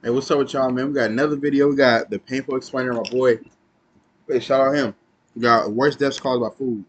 Hey, what's up with y'all, man? We got another video. We got the painful explainer, my boy. Hey, shout out him. We got worst deaths caused by food.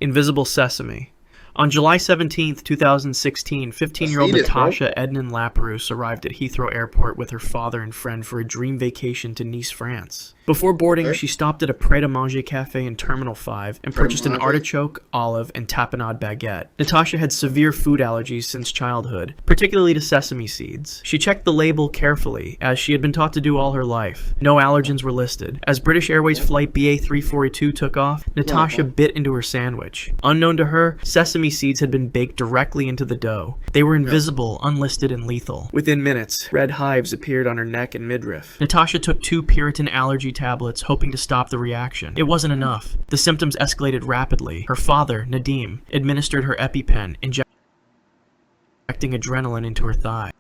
Invisible Sesame. On July 17, 2016, 15-year-old Natasha Ednan Laprousse arrived at Heathrow Airport with her father and friend for a dream vacation to Nice, France. Before boarding, she stopped at a Pret-a-Manger cafe in Terminal 5 and purchased an artichoke, olive, and tapenade baguette. Natasha had severe food allergies since childhood, particularly to sesame seeds. She checked the label carefully, as she had been taught to do all her life. No allergens were listed. As British Airways flight BA342 took off, Natasha bit into her sandwich. Unknown to her, sesame seeds had been baked directly into the dough. They were invisible, unlisted, and lethal. Within minutes, red hives appeared on her neck and midriff. Natasha took 2 Puritan allergy tablets, hoping to stop the reaction. It wasn't enough. The symptoms escalated rapidly. Her father, Nadim, administered her EpiPen, injecting adrenaline into her thigh.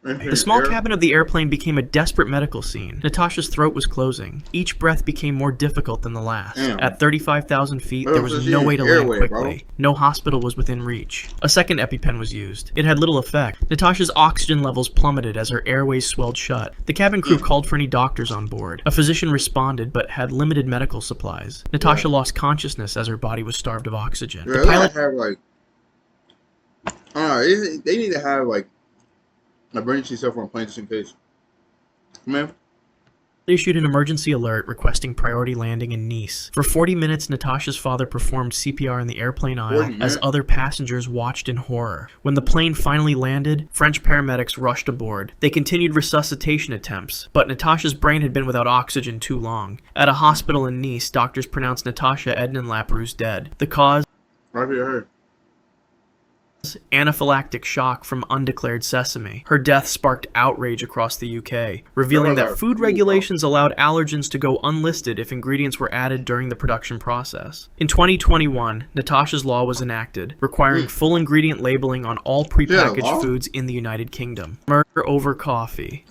The small cabin of the airplane became a desperate medical scene. Natasha's throat was closing. Each breath became more difficult than the last. At 35,000 feet, there was no way to land quickly. No hospital was within reach. A second EpiPen was used. It had little effect. Natasha's oxygen levels plummeted as her airways swelled shut. The cabin crew called for any doctors on board. A physician responded, but had limited medical supplies. Natasha lost consciousness as her body was starved of oxygen. The pilot they need to have like emergency stuff on planes just in case. Man. Issued an emergency alert requesting priority landing in Nice. For 40 minutes, Natasha's father performed CPR in the airplane aisle as other passengers watched in horror. When the plane finally landed, French paramedics rushed aboard. They continued resuscitation attempts, but Natasha's brain had been without oxygen too long. At a hospital in Nice, doctors pronounced Natasha Ednan Laprousse dead. The cause? Anaphylactic shock from undeclared sesame. Her death sparked outrage across the UK, revealing that food regulations allowed allergens to go unlisted if ingredients were added during the production process. In 2021, Natasha's law was enacted, requiring full ingredient labeling on all prepackaged foods in the United Kingdom. Murder over coffee.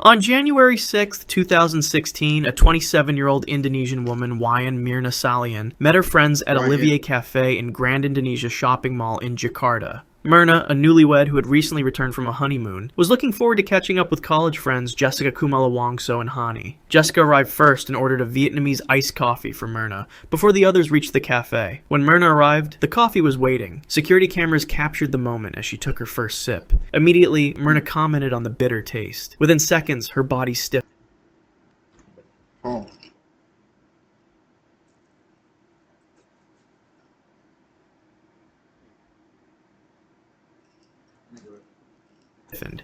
On January 6, 2016, a 27-year-old Indonesian woman, Wayan Mirna Salihin, met her friends at Olivier Cafe in Grand Indonesia Shopping Mall in Jakarta. Mirna, a newlywed who had recently returned from a honeymoon, was looking forward to catching up with college friends Jessica Kumala Wongso and Hani. Jessica arrived first and ordered a Vietnamese iced coffee for Mirna, before the others reached the cafe. When Mirna arrived, the coffee was waiting. Security cameras captured the moment as she took her first sip. Immediately, Mirna commented on the bitter taste. Within seconds, her body stiffened.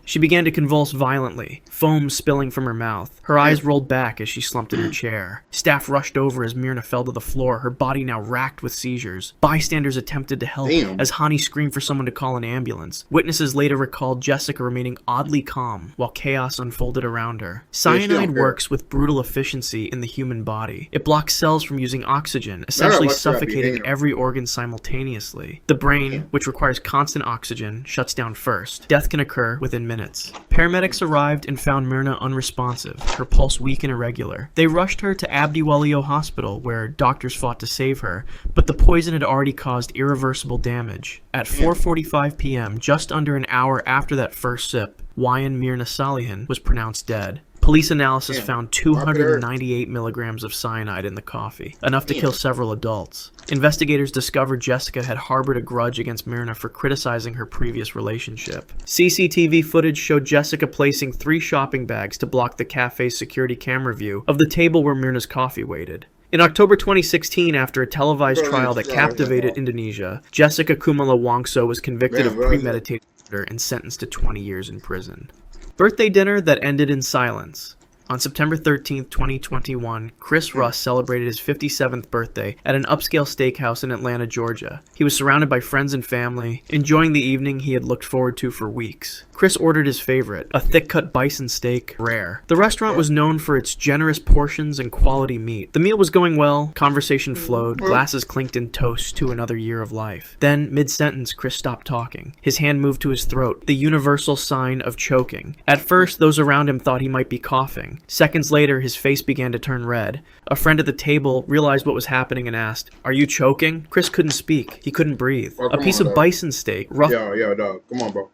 She began to convulse violently, foam spilling from her mouth. Her eyes rolled back as she slumped in her chair. Staff rushed over as Mirna fell to the floor, her body now racked with seizures. Bystanders attempted to help as Hani screamed for someone to call an ambulance. Witnesses later recalled Jessica remaining oddly calm while chaos unfolded around her. Cyanide works with brutal efficiency in the human body. It blocks cells from using oxygen, essentially suffocating every organ simultaneously. The brain, which requires constant oxygen, shuts down first. Death can occur within minutes. Paramedics arrived and found Mirna unresponsive, her pulse weak and irregular. They rushed her to Abdi Walio Hospital, where doctors fought to save her, but the poison had already caused irreversible damage. At 4:45 p.m., just under an hour after that first sip, Wayan Mirna Salihin was pronounced dead. Police analysis found 298 milligrams of cyanide in the coffee, enough to kill several adults. Investigators discovered Jessica had harbored a grudge against Mirna for criticizing her previous relationship. CCTV footage showed Jessica placing 3 shopping bags to block the cafe's security camera view of the table where Mirna's coffee waited. In October 2016, after a televised trial that captivated Indonesia, Jessica Kumala Wongso was convicted of premeditated murder and sentenced to 20 years in prison. Birthday dinner that ended in silence. On September 13, 2021, Chris Russ celebrated his 57th birthday at an upscale steakhouse in Atlanta, Georgia. He was surrounded by friends and family, enjoying the evening he had looked forward to for weeks. Chris ordered his favorite, a thick-cut bison steak, rare. The restaurant was known for its generous portions and quality meat. The meal was going well, conversation flowed, glasses clinked in toast to another year of life. Then, mid-sentence, Chris stopped talking. His hand moved to his throat, the universal sign of choking. At first, those around him thought he might be coughing. Seconds later, his face began to turn red. A friend at the table realized what was happening and asked, "Are you choking?" Chris couldn't speak. He couldn't breathe. A piece of bison steak, rough... Yo, dog. Come on, bro.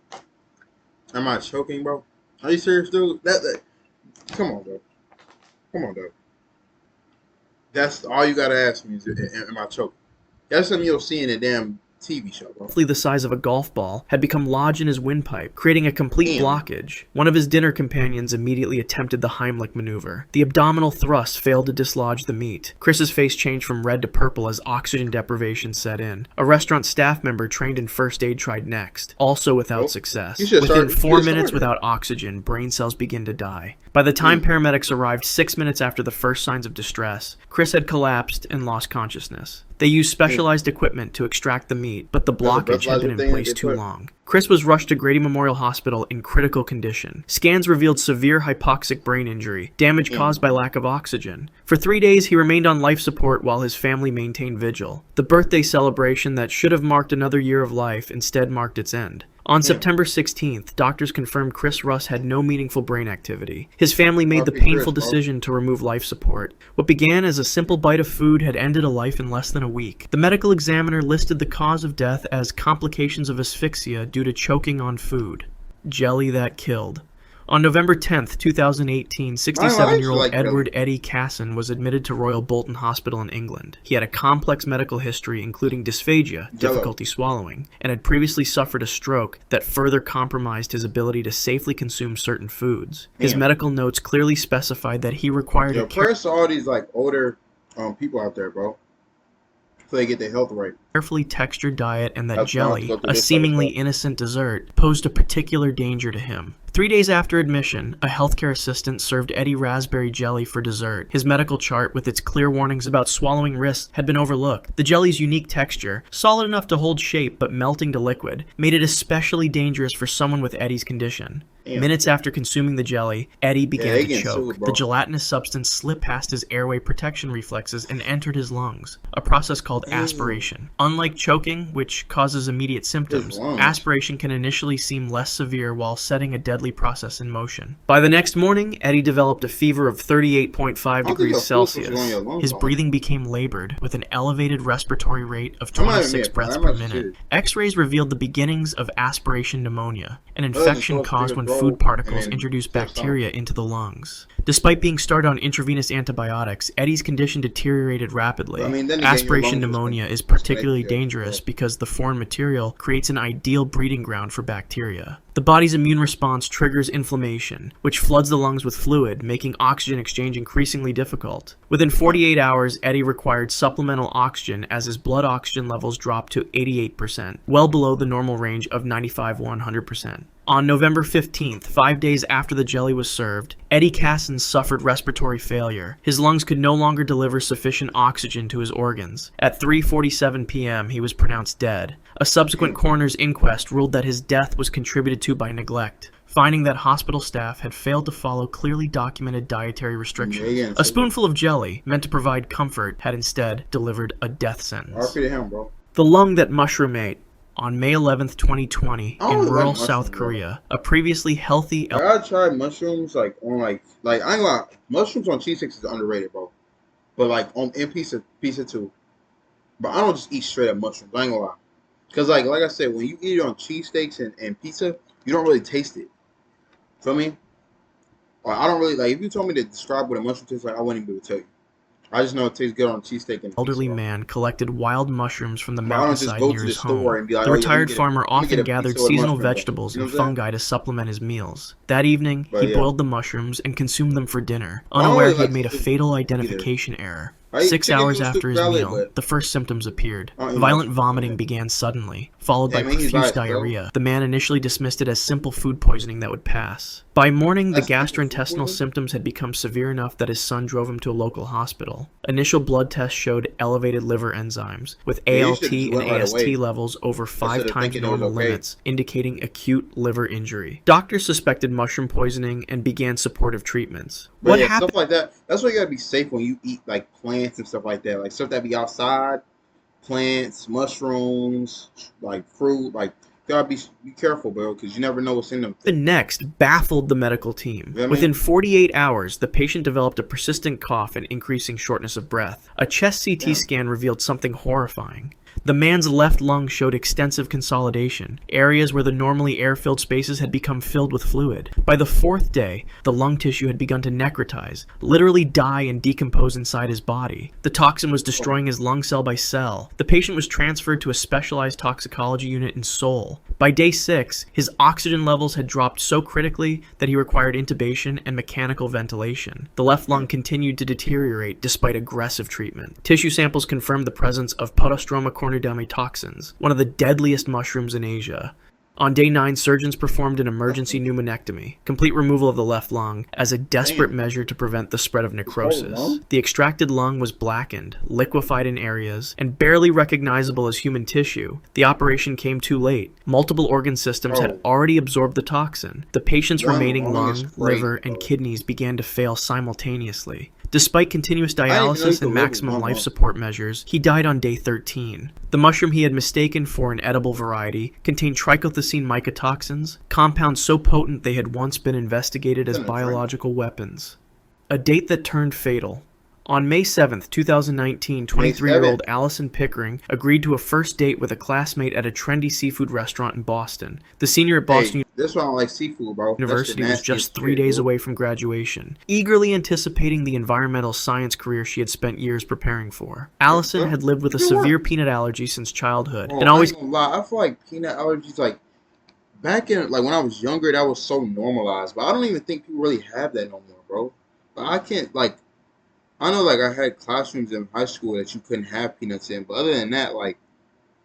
Am I choking, bro? Are you serious, dude? Come on, bro. Come on, dog. That's all you gotta ask me is, am I choking? That's something you'll see in a damn TV show, bro. The size of a golf ball, had become lodged in his windpipe, creating a complete blockage. One of his dinner companions immediately attempted the Heimlich maneuver. The abdominal thrust failed to dislodge the meat. Chris's face changed from red to purple as oxygen deprivation set in. A restaurant staff member trained in first aid tried next, also without success. Within 4 minutes without oxygen, brain cells begin to die. By the time paramedics arrived 6 minutes after the first signs of distress, Chris had collapsed and lost consciousness. They used specialized equipment to extract the meat, but the blockage had been in place too long. Chris was rushed to Grady Memorial Hospital in critical condition. Scans revealed severe hypoxic brain injury, damage caused by lack of oxygen. For 3 days, he remained on life support while his family maintained vigil. The birthday celebration that should have marked another year of life instead marked its end. On September 16th, doctors confirmed Chris Russ had no meaningful brain activity. His family made the painful decision to remove life support. What began as a simple bite of food had ended a life in less than a week. The medical examiner listed the cause of death as complications of asphyxia due to choking on food. Jelly that killed. On November 10th, 2018, 67-year-old Edward Eddie Casson was admitted to Royal Bolton Hospital in England. He had a complex medical history including dysphagia, difficulty swallowing, and had previously suffered a stroke that further compromised his ability to safely consume certain foods. His medical notes clearly specified that he required a prayers to all these like older people out there, bro, so they get their health right. Carefully textured diet, and that jelly, a seemingly innocent dessert, posed a particular danger to him. 3 days after admission, a healthcare assistant served Eddie raspberry jelly for dessert. His medical chart, with its clear warnings about swallowing risks, had been overlooked. The jelly's unique texture, solid enough to hold shape but melting to liquid, made it especially dangerous for someone with Eddie's condition. Minutes after consuming the jelly, Eddie began to choke. The gelatinous substance slipped past his airway protection reflexes and entered his lungs, a process called aspiration. Unlike choking, which causes immediate symptoms, aspiration can initially seem less severe while setting a deadly process in motion. By the next morning, Eddie developed a fever of 38.5 degrees Celsius. His breathing became labored, with an elevated respiratory rate of 26 breaths per minute. X-rays revealed the beginnings of aspiration pneumonia, an infection caused when food particles introduce bacteria into the lungs. Despite being started on intravenous antibiotics, Eddie's condition deteriorated rapidly. Aspiration pneumonia is particularly dangerous because the foreign material creates an ideal breeding ground for bacteria. The body's immune response triggers inflammation, which floods the lungs with fluid, making oxygen exchange increasingly difficult. Within 48 hours, Eddie required supplemental oxygen as his blood oxygen levels dropped to 88%, well below the normal range of 95–100%. On November 15th, 5 days after the jelly was served, Eddie Casson suffered respiratory failure. His lungs could no longer deliver sufficient oxygen to his organs. At 3:47 p.m., he was pronounced dead. A subsequent coroner's inquest ruled that his death was contributed to by neglect, finding that hospital staff had failed to follow clearly documented dietary restrictions. A spoonful of jelly, meant to provide comfort, had instead delivered a death sentence. The lung that mushroom ate. On May 11th, 2020, in rural South Korea, a previously healthy... I tried mushrooms, I ain't gonna lie, mushrooms on cheesesteaks is underrated, bro. But, in pizza too. But I don't just eat straight up mushrooms, I ain't gonna lie. Because, like I said, when you eat it on cheesesteaks and pizza, you don't really taste it. Feel me? I don't really, if you told me to describe what a mushroom tastes like, I wouldn't even be able to tell you. I just know it tastes good on cheesesteak and elderly man collected wild mushrooms from the mountainside near his home. The retired farmer often gathered seasonal vegetables and fungi to supplement his meals. That evening, he boiled the mushrooms and consumed them for dinner, unaware he had made a fatal identification error. 6 hours after his meal, the first symptoms appeared. Violent vomiting began suddenly, followed by profuse diarrhea. The man initially dismissed it as simple food poisoning that would pass. By morning, the gastrointestinal symptoms had become severe enough that his son drove him to a local hospital. Initial blood tests showed elevated liver enzymes, with ALT and AST levels over 5 times normal limits, indicating acute liver injury. Doctors suspected mushroom poisoning and began supportive treatments. What happened? Stuff like that. That's why you gotta be safe when you eat plants and stuff like that. Stuff that be outside, plants, mushrooms, fruit, you gotta be careful, bro, because you never know what's in them. The next baffled the medical team. Within 48 hours, the patient developed a persistent cough and increasing shortness of breath. A chest CT scan revealed something horrifying. The man's left lung showed extensive consolidation. Areas where the normally air-filled spaces had become filled with fluid. By the 4th day, the lung tissue had begun to necrotize, literally die and decompose inside his body. The toxin was destroying his lung cell by cell. The patient was transferred to a specialized toxicology unit in Seoul. By day 6, his oxygen levels had dropped so critically that he required intubation and mechanical ventilation. The left lung continued to deteriorate despite aggressive treatment. Tissue samples confirmed the presence of Podostroma cornudium toxins, one of the deadliest mushrooms in Asia. On day 9, surgeons performed an emergency pneumonectomy, complete removal of the left lung, as a desperate measure to prevent the spread of necrosis. The extracted lung was blackened, liquefied in areas, and barely recognizable as human tissue. The operation came too late. Multiple organ systems had already absorbed the toxin. The patient's remaining lung, liver, and kidneys began to fail simultaneously. Despite continuous dialysis and maximum life support measures, he died on day 13. The mushroom he had mistaken for an edible variety contained trichothecene mycotoxins, compounds so potent they had once been investigated as biological weapons. A date that turned fatal. On May 7, 2019, 23-year-old Allison Pickering agreed to a first date with a classmate at a trendy seafood restaurant in Boston. The senior at Boston This why I don't like seafood, bro. University was just 3 days away from graduation, eagerly anticipating the environmental science career she had spent years preparing for. Allison had lived with a severe peanut allergy since childhood, and always... I feel like peanut allergies, like, back in, like, when I was younger, that was so normalized, but I don't even think people really have that no more, bro. But I can't, like, I know, like, I had classrooms in high school that you couldn't have peanuts in, but other than that, like,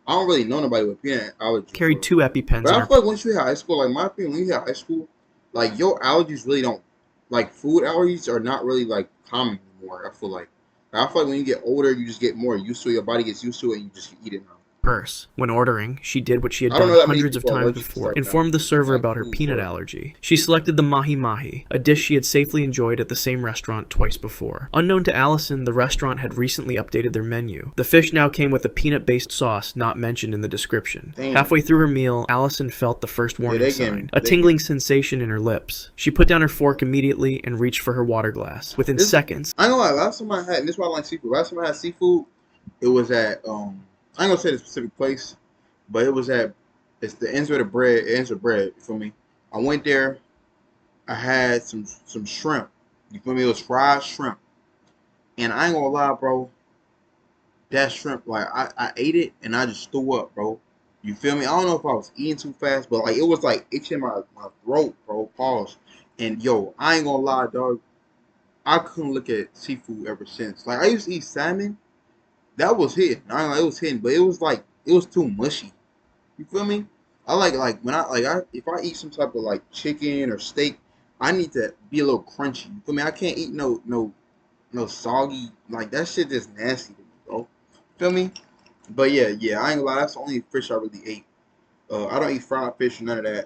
I don't really know nobody with peanut allergies. Carried 2 EpiPens. But I feel like once you hit high school, like, my opinion, when you hit high school, like, your allergies really don't, like, food allergies are not really, like, common anymore, I feel like. I feel like when you get older, you just get more used to it, your body gets used to it, and you just eat it now. Purse. When ordering, she did what she had done hundreds of times before, informed the server about her peanut allergy. She selected the mahi mahi, a dish she had safely enjoyed at the same restaurant twice before. Unknown to Allison, the restaurant had recently updated their menu. The fish now came with a peanut-based sauce not mentioned in the description. Halfway through her meal, Allison felt the first warning sign, a tingling sensation in her lips. She put down her fork immediately and reached for her water glass. Within seconds... I know, like, last time I had, and this is why I like seafood, last time I had seafood, it was at, I ain't gonna say the specific place, but it was it's the ends with bread, you feel me? I went there, I had some shrimp, you feel me? It was fried shrimp. And I ain't gonna lie, bro, that shrimp, like, I ate it and I just threw up, bro. You feel me? I don't know if I was eating too fast, but, like, it was, like, itching my throat, bro, pause. And, yo, I ain't gonna lie, dog, I couldn't look at seafood ever since. Like, I used to eat salmon. That was hitting. I know it was hitting, but it was like it was too mushy. You feel me? I like when if I eat some type of like chicken or steak, I need to be a little crunchy. You feel me? I can't eat no soggy, like that shit just nasty to me, bro. Feel me? But yeah, I ain't gonna lie, that's the only fish I really ate. I don't eat fried fish or none of that.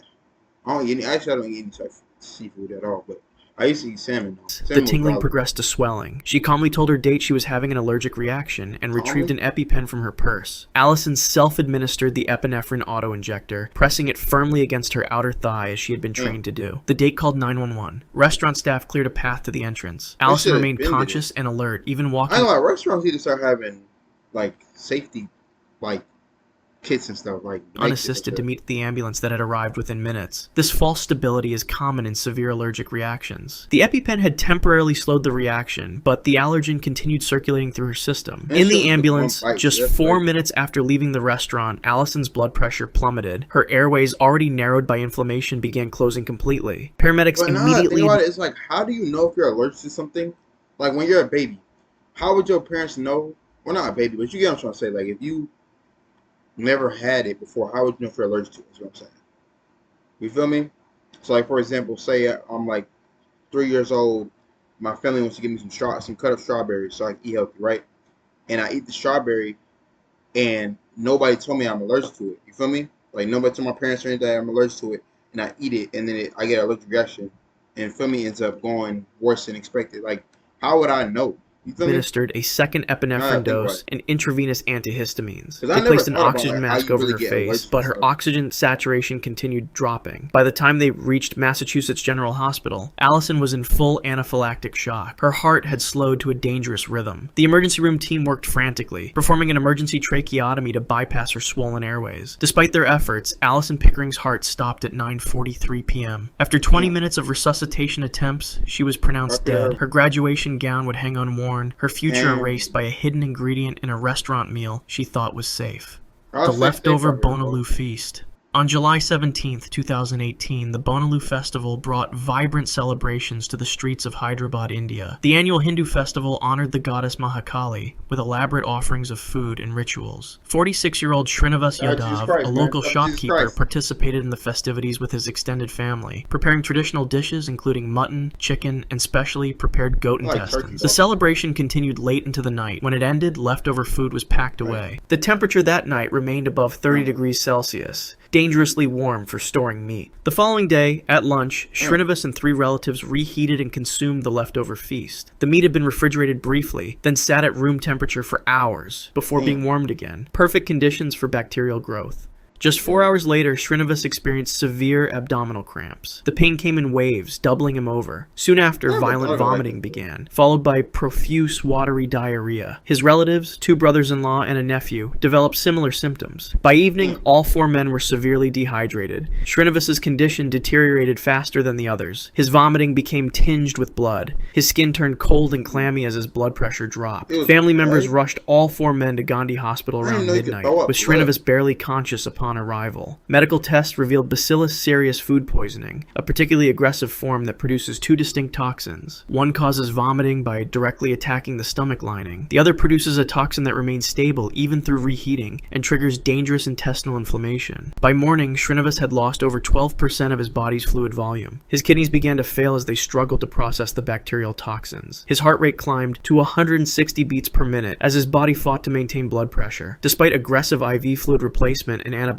I don't eat any type of seafood at all, but I used to eat salmon. The tingling progressed to swelling. She calmly told her date she was having an allergic reaction and retrieved an EpiPen from her purse. Allison self-administered the epinephrine auto-injector, pressing it firmly against her outer thigh as she had been trained to do. The date called 911. Restaurant staff cleared a path to the entrance. Allison remained conscious and alert, even walking... I know, like, restaurants need to start having, like, safety, like, kits and stuff, like unassisted to meet the ambulance that had arrived within minutes. This false stability is common in severe allergic reactions. The EpiPen had temporarily slowed the reaction, but the allergen continued circulating through her system. In the ambulance, just 4 minutes after leaving the restaurant, Allison's blood pressure plummeted. Her airways, already narrowed by inflammation, began closing completely. Paramedics immediately... Think about it, it's like, how do you know if you're allergic to something? Like, when you're a baby, how would your parents know? Well, not a baby, but you get what I'm trying to say. Like, if you never had it before, how would you know if you're allergic to it? Is what I'm saying. You feel me? So, like, for example, say I'm like 3 years old, my family wants to give me some cut up strawberries so I can eat healthy, right? And I eat the strawberry, and nobody told me I'm allergic to it. You feel me? Like, nobody told my parents or anything that I'm allergic to it, and I eat it, and then I get an allergic reaction, and feel me, ends up going worse than expected. Like, how would I know? You feel me? Administered a second Now that I epinephrine think about dose it. and intravenous antihistamines. 'Cause I They never placed an thought about, oxygen like, how mask you over really her get face, allergic but to her stuff. oxygen saturation continued dropping. By the time they reached Massachusetts General Hospital, Allison was in full anaphylactic shock. Her heart had slowed to a dangerous rhythm. The emergency room team worked frantically, performing an emergency tracheotomy to bypass her swollen airways. Despite their efforts, Allison Pickering's heart stopped at 9:43 p.m. After 20 minutes of resuscitation attempts, she was pronounced dead. Her graduation gown would hang unworn, her future erased by a hidden ingredient in a restaurant meal she thought was safe. The leftover Bonaloo feast. On July 17, 2018, the Bonaloo Festival brought vibrant celebrations to the streets of Hyderabad, India. The annual Hindu festival honored the goddess Mahakali with elaborate offerings of food and rituals. 46-year-old Srinivas Yadav, a local shopkeeper, participated in the festivities with his extended family, preparing traditional dishes including mutton, chicken, and specially prepared goat intestines. The celebration continued late into the night. When it ended, leftover food was packed away. The temperature that night remained above 30 degrees Celsius, dangerously warm for storing meat. The following day, at lunch, Srinivas and 3 relatives reheated and consumed the leftover feast. The meat had been refrigerated briefly, then sat at room temperature for hours before being warmed again. Perfect conditions for bacterial growth. Just 4 hours later, Srinivas experienced severe abdominal cramps. The pain came in waves, doubling him over. Soon after, violent vomiting began, followed by profuse watery diarrhea. His relatives, 2 brothers-in-law and a nephew, developed similar symptoms. By evening, all 4 men were severely dehydrated. Srinivas's condition deteriorated faster than the others. His vomiting became tinged with blood. His skin turned cold and clammy as his blood pressure dropped. Family members rushed all 4 men to Gandhi Hospital around midnight, with Srinivas barely conscious upon arrival. Medical tests revealed Bacillus cereus food poisoning, a particularly aggressive form that produces 2 distinct toxins. One causes vomiting by directly attacking the stomach lining. The other produces a toxin that remains stable even through reheating and triggers dangerous intestinal inflammation. By morning, Srinivas had lost over 12% of his body's fluid volume. His kidneys began to fail as they struggled to process the bacterial toxins. His heart rate climbed to 160 beats per minute as his body fought to maintain blood pressure. Despite aggressive IV fluid replacement and antibiotics,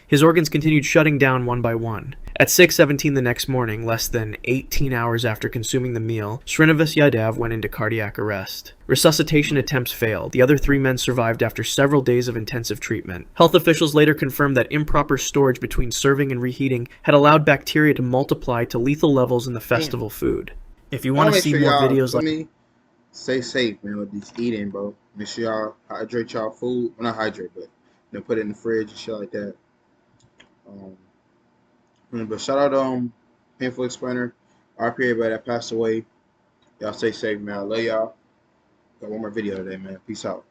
his organs continued shutting down one by one. At 6:17 the next morning, less than 18 hours after consuming the meal, Srinivas Yadav went into cardiac arrest. Resuscitation attempts failed. The other 3 men survived after several days of intensive treatment. Health officials later confirmed that improper storage between serving and reheating had allowed bacteria to multiply to lethal levels in the festival food. If you want to see more videos like me, stay safe, man, with these eating, bro. Make sure y'all hydrate y'all food. Well, not hydrate, but put it in the fridge and shit like that. But shout out Painful Explainer. RP everybody that passed away. Y'all stay safe, man. I love y'all. Got one more video today, man. Peace out.